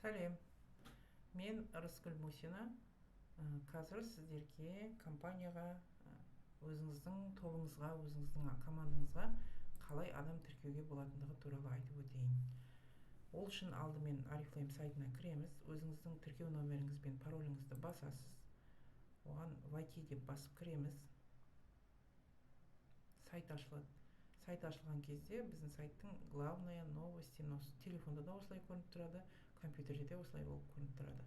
Сәлем, мен Ырысгүл Мусина. Қазір сіздерге компанияға, өзіңіздің тобыңызға, өзіңіздің командаңызға қалай адам тіркеуге болатындығы туралы айтып өтейін. Ол үшін алдымен Oriflame сайтына кіреміз. Өзіңіздің тіркеу номеріңіз бен пароліңізді басасыз. Оған войти деп басып кіреміз. Сайт ашылады. Сайт ашылған кезде біздің сайттың главная новости, телефонда да осылай көрініп тұрады, компьютерде де осылай болып көрініп тұрады.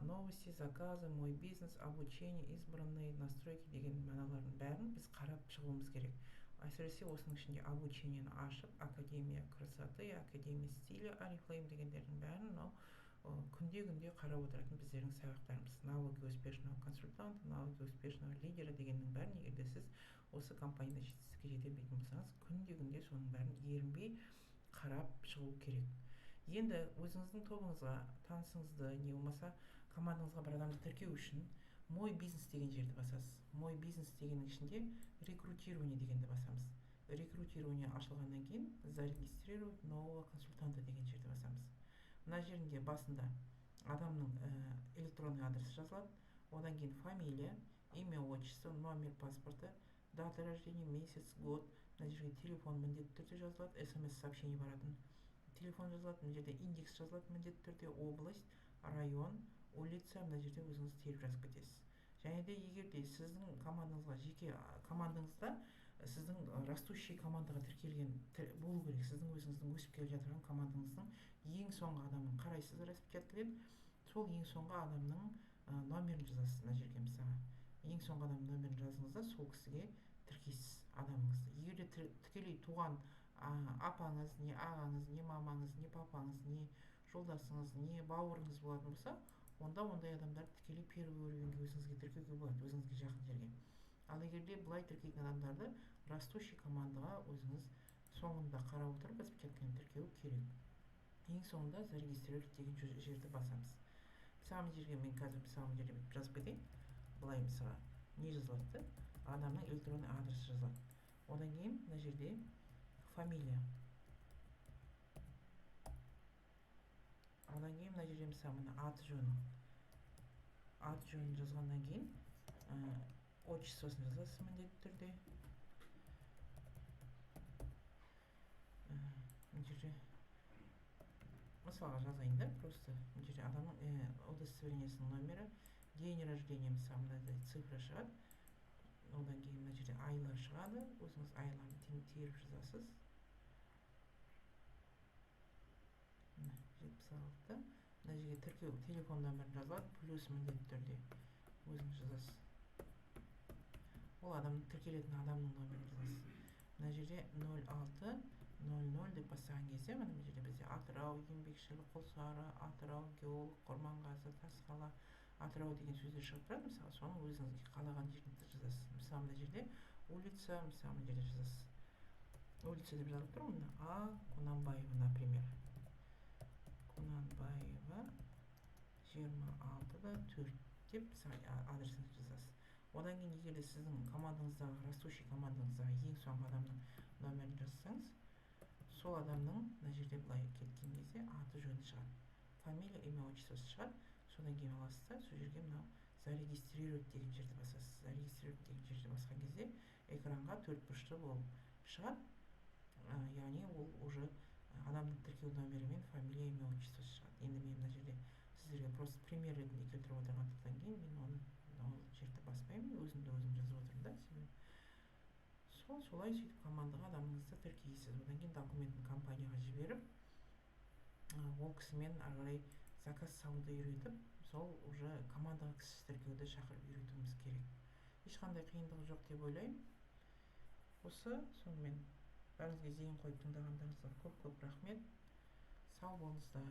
Новости, заказы, мой бизнес, обучение, избранные настройки деген мағыналардың бәрін біз қарап шығуымыз керек. Әсіресе осының ішінде обучениені ашып, академия красоты, академия стиля, Oriflame дегендердің бәрін күнде қарап отыратын біздердің сабақтарымыз. Навыки успешного консультанта, навыки успешного лидера дегеннің бәрін, егерде сіз осы компанияда жетістікке жете білетін болсаңыз, күнде соның бәрін ерінбей қарап шығу керек. Енді өзіңіздің тобыңызға, танысыңызды, не болмаса командаңызға бір адамды тіркеу үшін мой бизнес деген жерді басасыз. Мой бизнес дегеннің ішінде рекрутирование дегенді басамыз. Рекрутирование ашылғаннан кейін зарегистрировать нового консультанта деген жерді басамыз. Мына жерінде басында адамның электронный адресі жазылады, одан кейін фамилия, имя, отчество, номер паспорта, дата рождения, месяц, год. Мына жерге телефон міндетті түрде жазылады, смс-сообщение баратын телефон жазылады, мына жерде индекс жазылады міндетті түрде, область, район, улица, мына жерде өзіңіз теріп жазып кетесіз. Және де егерде сіздің командаңызға, жеке командаңызда сіздің растущий командаға тіркелген болу керек, сіздің өзіңіздің өсіп келе жатырған командаңыздың ең соңғы адамын қарайсыз распечаткіден, сол ең соңғы адамның номерін жазасыз. Мына жерге мысалы ең соңғы адамның номерін жазыңыз да сол кісіге тіркейсіз адамыңызды. Егерде тікелей туған апаңыз, не ағаңыз, не мамаңыз, не папаңыз, не жолдасыңыз, не бауырыңыз болатын болса, онда ондай адамдарды тікелей первый уровеньге өзіңізге тіркеуге болады, өзіңізге жақын жерге. Ал егерде былай тіркейтін адамдарды растущий командаға өзіңіз соңында қарап отырып распечаткамен тіркеу керек. Ең соңында зарегистрировать деген жерді басамыз. Мысалы жерге мен қазір жерде жазып кетейін. Былай мысалы не жазылады? Адамның электронный адресі жазылады. Одан кейін мына жерде фамилия. Одан кейін мына жерде мысалы аты жөні. Аты жөнін жазғаннан кейін отчествосын жазасыз міндетті түрде. Мына жерде мысалға жазайын да, просто мына жерде адамның удостоверениесінің номері, день рождения мысалы мынандай цифра шығады. Одан кейін мына жерде айлар шығады, өзіңіз айларды теріп жазасыз. 76. Мына жерге тіркеу телефон номері жазылады, плюс міндетті түрде өзіңіз жазасыз. Ол адамның тіркелетін адамның номерін жазасыз. Мына жерде 0600 деп бастаған кезде, мына жерде бізде Атырау, еңбекшіл, Құлсары, Атырау, геолог, Құрманғазы, Тасқала, Атырау деген сөздер шығып тұрады. Мысалы, соны өзіңізге қалаған жеріңізді жазасыз. Мысалы, мына жерде улица, мысалы, мына жерде жазасыз. Улица деп жазылып тұр, мына А. Кунанбаева, например. Кунанбаева 26-4 деп адресіңізді жазасыз. Одан кейін егерде сіздің командаңыздағы, растущий командаңыздағы ең соңғы адамның номерін жазсаңыз, сол адамның мына жерде былай кеткен кезде аты жөні шығады. Фамилия, имя, отчествосы шығады. Содан кейін аласыз да, сол жерге мынау зарегистрировать деген жерді басасыз. Зарегистрировать деген жерді басқан кезде экранға төртбұрышты болып шығады. Яғни ол уже адамның тіркеу номері мен фамилия, имя, отчествосы шығады. Енді мен мына жерде сіздерге просто пример ретінде келтіріп отырғандықтан кейін мен оны ол жерді баспаймын, өзім жазып отырмын да. Солай сөйтіп командаға адамыңызды тіркейсіз. Одан кейін документін компанияға жіберіп, ол кісімен ары қарай заказ салуды үйретіп, сол уже командаға кісі тіркеуді шақырып үйретуіміз керек. Ешқандай қиындығы жоқ деп ойлаймын. Осы сонымен бәріңізге зейін қойып тыңдағандарыңызға көп рахмет. Сау болыңыздар.